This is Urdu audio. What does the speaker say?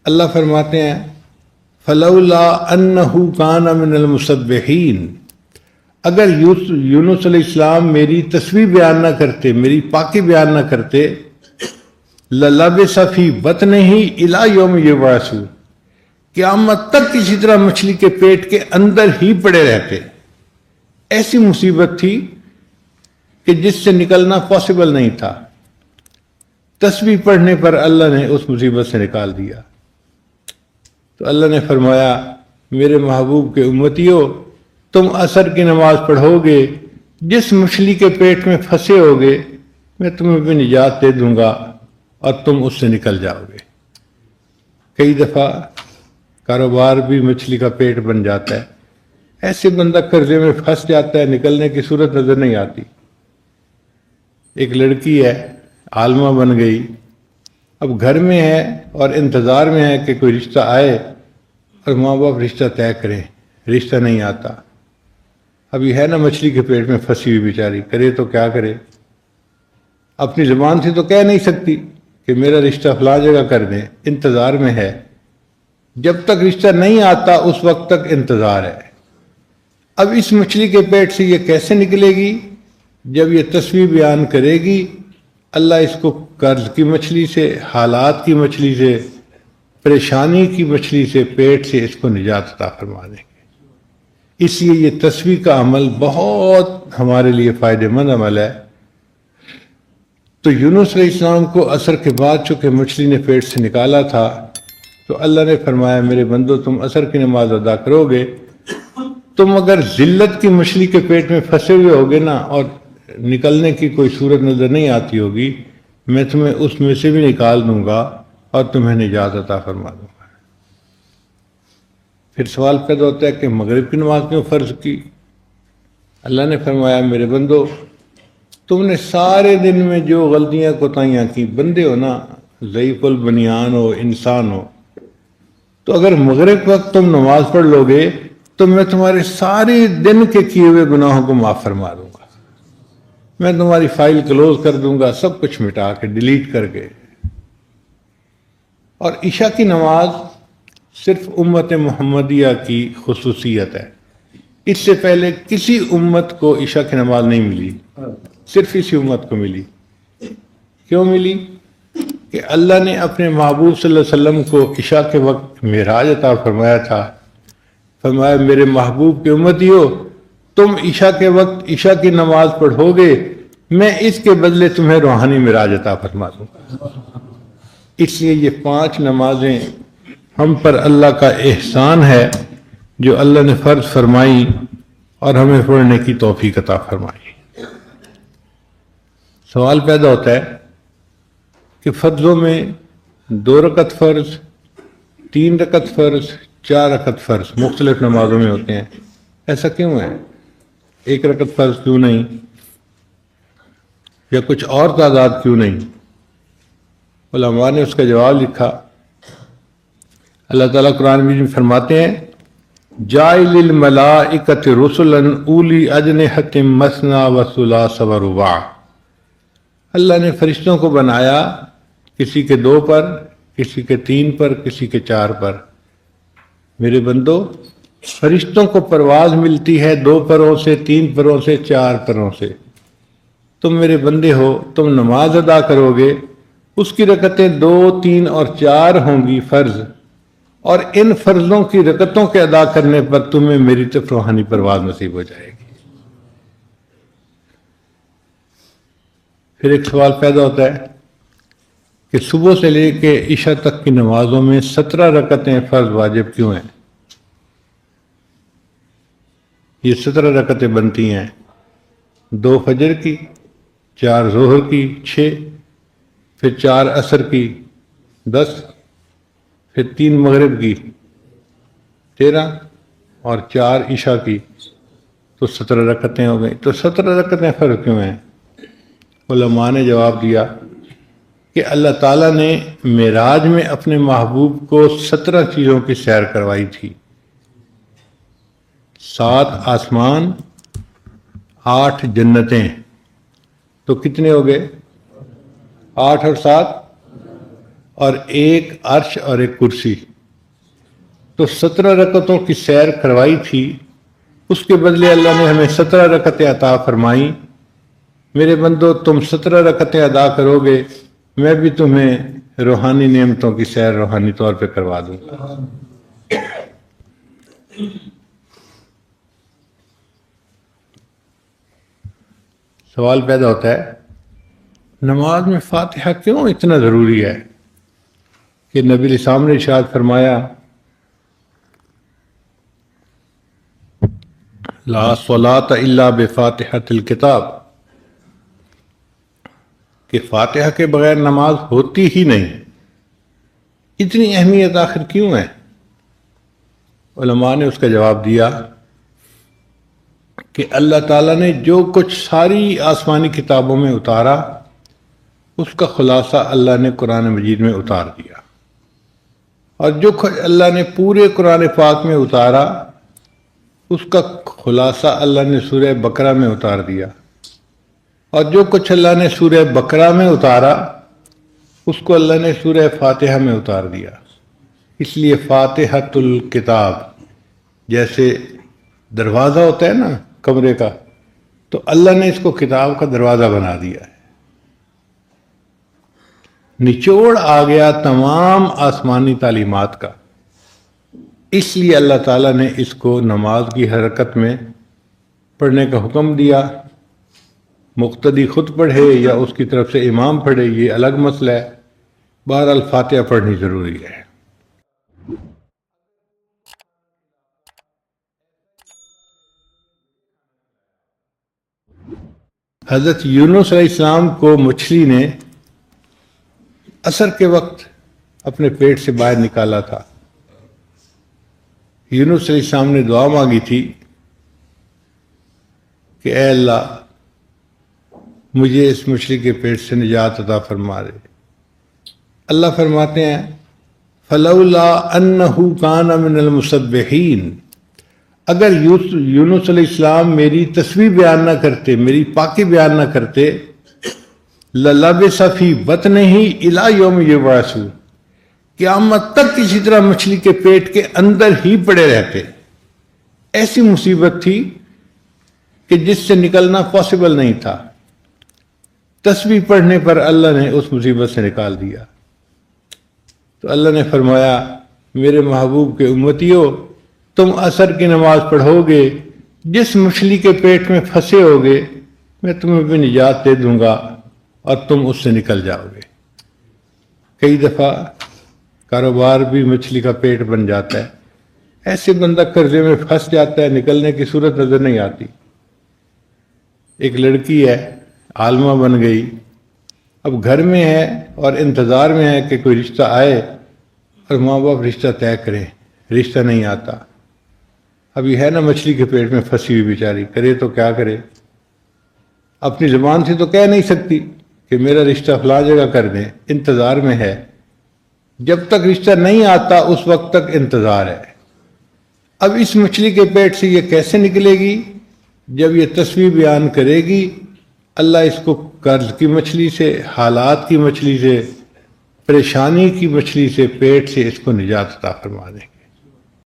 اللہ فرماتے ہیں فلولا انہ کان من المسبحین، اگر یونس علیہ السلام میری تسبیح بیان نہ کرتے، میری پاکی بیان نہ کرتے، للبث فی بطنہ الی یوم یبعثون، قیامت تک اسی طرح مچھلی کے پیٹ کے اندر ہی پڑے رہتے۔ ایسی مصیبت تھی کہ جس سے نکلنا پاسبل نہیں تھا، تسبیح پڑھنے پر اللہ نے اس مصیبت سے نکال دیا۔ تو اللہ نے فرمایا میرے محبوب کے امتیوں، تم عصر کی نماز پڑھو گے، جس مچھلی کے پیٹ میں پھنسے ہوگے میں تمہیں بھی نجات دے دوں گا اور تم اس سے نکل جاؤ گے۔ کئی دفعہ کاروبار بھی مچھلی کا پیٹ بن جاتا ہے، ایسے بندہ قرضے میں پھنس جاتا ہے، نکلنے کی صورت نظر نہیں آتی۔ ایک لڑکی ہے، عالمہ بن گئی، اب گھر میں ہے اور انتظار میں ہے کہ کوئی رشتہ آئے اور ماں باپ رشتہ طے کریں، رشتہ نہیں آتا۔ ابھی ہے نا مچھلی کے پیٹ میں پھنسی ہوئی بیچاری، کرے تو کیا کرے؟ اپنی زبان سے تو کہہ نہیں سکتی کہ میرا رشتہ فلاں جگہ کر دیں، انتظار میں ہے۔ جب تک رشتہ نہیں آتا اس وقت تک انتظار ہے۔ اب اس مچھلی کے پیٹ سے یہ کیسے نکلے گی؟ جب یہ تسبیح بیان کرے گی، اللہ اس کو قرض کی مچھلی سے، حالات کی مچھلی سے، پریشانی کی مچھلی سے، پیٹ سے اس کو نجات عطا فرما دیں گے۔ اس لیے یہ تسبیح کا عمل بہت ہمارے لیے فائدہ مند عمل ہے۔ تو یونس علیہ السلام کو عصر کے بعد چونکہ مچھلی نے پیٹ سے نکالا تھا، تو اللہ نے فرمایا میرے بندو تم عصر کی نماز ادا کرو گے، تم اگر ذلت کی مچھلی کے پیٹ میں پھنسے ہوئے ہوگے نا اور نکلنے کی کوئی صورت نظر نہیں آتی ہوگی، میں تمہیں اس میں سے بھی نکال دوں گا اور تمہیں نجات عطا فرما دوں گا۔ پھر سوال پیدا ہوتا ہے کہ مغرب کی نماز کیوں فرض کی؟ اللہ نے فرمایا میرے بندو تم نے سارے دن میں جو غلطیاں کوتاہیاں کی، بندے ہو نا، ضعیف البنیان ہو، انسان ہو، تو اگر مغرب وقت تم نماز پڑھ لو گے تو میں تمہارے سارے دن کے کیے ہوئے گناہوں کو معاف فرما دوں گا، میں تمہاری فائل کلوز کر دوں گا، سب کچھ مٹا کے ڈیلیٹ کر کے۔ اور عشاء کی نماز صرف امت محمدیہ کی خصوصیت ہے، اس سے پہلے کسی امت کو عشاء کی نماز نہیں ملی، صرف اسی امت کو ملی۔ کیوں ملی؟ کہ اللہ نے اپنے محبوب صلی اللہ علیہ وسلم کو عشاء کے وقت معراج عطا فرمایا تھا، فرمایا میرے محبوب کے امتیوں تم عشاء کے وقت عشاء کی نماز پڑھو گے، میں اس کے بدلے تمہیں روحانی معراج عطا فرما دوں گا۔ اس لیے یہ 5 نمازیں ہم پر اللہ کا احسان ہے جو اللہ نے فرض فرمائی اور ہمیں پڑھنے کی توفیق عطا فرمائی۔ سوال پیدا ہوتا ہے کہ فرضوں میں 2 رکعت فرض، 3 رکعت فرض، 4 رکعت فرض مختلف نمازوں میں ہوتے ہیں، ایسا کیوں ہے؟ 1 رکعت فرض کیوں نہیں؟ یا کچھ اور تعداد کیوں نہیں؟ علماء نے اس کا جواب لکھا۔ اللہ تعالیٰ قرآن میں فرماتے ہیں جاعل الملائکۃ رسلا اولی اجنحۃ مثنی وثلاث ورباع، اللہ نے فرشتوں کو بنایا کسی کے 2 پر، کسی کے 3 پر، کسی کے 4 پر۔ میرے بندو فرشتوں کو پرواز ملتی ہے 2 پروں سے، 3 پروں سے، 4 پروں سے۔ تم میرے بندے ہو، تم نماز ادا کرو گے، اس کی رکعتیں 2، 3 اور 4 ہوں گی فرض، اور ان فرضوں کی رکعتوں کے ادا کرنے پر تمہیں میری طرف روحانی پرواز نصیب ہو جائے گی۔ پھر ایک سوال پیدا ہوتا ہے کہ صبح سے لے کے عشاء تک کی نمازوں میں 17 رکعتیں فرض واجب کیوں ہیں؟ یہ 17 رکعتیں بنتی ہیں 2 فجر کی، 4 ظہر کی 6، پھر 4 عصر کی 10، پھر 3 مغرب کی 13 اور 4 عشاء کی، تو 17 رکعتیں ہو گئیں۔ تو 17 رکعتیں فرض کیوں ہیں؟ علماء نے جواب دیا کہ اللہ تعالیٰ نے معراج میں اپنے محبوب کو 17 چیزوں کی سیر کروائی تھی، 7 آسمان، 8 جنتیں، تو کتنے ہو گئے؟ 8 اور 7 اور ایک عرش اور ایک کرسی. تو 17 رکعتوں کی سیر کروائی تھی، اس کے بدلے اللہ نے ہمیں 17 رکعتیں عطا فرمائیں. میرے بندو، تم 17 رکعتیں ادا کرو گے، میں بھی تمہیں روحانی نعمتوں کی سیر روحانی طور پہ کروا دوں گا. سوال پیدا ہوتا ہے، نماز میں فاتحہ کیوں اتنا ضروری ہے کہ نبی علیہ السلام نے ارشاد فرمایا لا صلاۃ الا بفاتحۃ الکتاب، کہ فاتحہ کے بغیر نماز ہوتی ہی نہیں. اتنی اہمیت آخر کیوں ہے؟ علماء نے اس کا جواب دیا کہ اللہ تعالیٰ نے جو کچھ ساری آسمانی کتابوں میں اتارا اس کا خلاصہ اللہ نے قرآن مجید میں اتار دیا، اور جو کچھ اللہ نے پورے قرآن پاک میں اتارا اس کا خلاصہ اللہ نے سورہ بقرہ میں اتار دیا، اور جو کچھ اللہ نے سورہ بقرہ میں اتارا اس کو اللہ نے سورہ فاتحہ میں اتار دیا. اس لیے فاتحۃ الکتاب، جیسے دروازہ ہوتا ہے نا کمرے کا، تو اللہ نے اس کو کتاب کا دروازہ بنا دیا ہے. نچوڑ آ گیا تمام آسمانی تعلیمات کا. اس لیے اللہ تعالیٰ نے اس کو نماز کی حرکت میں پڑھنے کا حکم دیا. مقتدی خود پڑھے یا اس کی طرف سے امام پڑھے یہ الگ مسئلہ ہے، بہرحال فاتحہ پڑھنی ضروری ہے. حضرت یونس علیہ السلام کو مچھلی نے عصر کے وقت اپنے پیٹ سے باہر نکالا تھا. یونس علیہ السلام نے دعا مانگی تھی کہ اے اللہ مجھے اس مچھلی کے پیٹ سے نجات عطا فرما دے. اللہ فرماتے ہیں فلولا انہ کان من المسبحین، اگر یونس علیہ السلام میری تسبیح بیان نہ کرتے، میری پاکی بیان نہ کرتے، للبث فی بطنہ الی یوم یبعثون، قیامت تک اسی طرح مچھلی کے پیٹ کے اندر ہی پڑے رہتے. ایسی مصیبت تھی کہ جس سے نکلنا پاسبل نہیں تھا. تسبیح پڑھنے پر اللہ نے اس مصیبت سے نکال دیا. تو اللہ نے فرمایا میرے محبوب کے امتیوں، تم عصر کی نماز پڑھو گے، جس مچھلی کے پیٹ میں پھنسے ہوگے میں تمہیں بھی نجات دے دوں گا اور تم اس سے نکل جاؤ گے. کئی دفعہ کاروبار بھی مچھلی کا پیٹ بن جاتا ہے. ایسے بندہ قرضے میں پھنس جاتا ہے، نکلنے کی صورت نظر نہیں آتی. ایک لڑکی ہے، عالمہ بن گئی، اب گھر میں ہے اور انتظار میں ہے کہ کوئی رشتہ آئے اور ماں باپ رشتہ طے کریں. رشتہ نہیں آتا. ابھی ہے نا مچھلی کے پیٹ میں پھنسی ہوئی بیچاری، کرے تو کیا کرے؟ اپنی زبان سے تو کہہ نہیں سکتی کہ میرا رشتہ فلاں جگہ کر دیں. انتظار میں ہے. جب تک رشتہ نہیں آتا اس وقت تک انتظار ہے. اب اس مچھلی کے پیٹ سے یہ کیسے نکلے گی؟ جب یہ تسبیح بیان کرے گی اللہ اس کو قرض کی مچھلی سے، حالات کی مچھلی سے، پریشانی کی مچھلی سے، پیٹ سے اس کو نجات عطا فرما دے گا.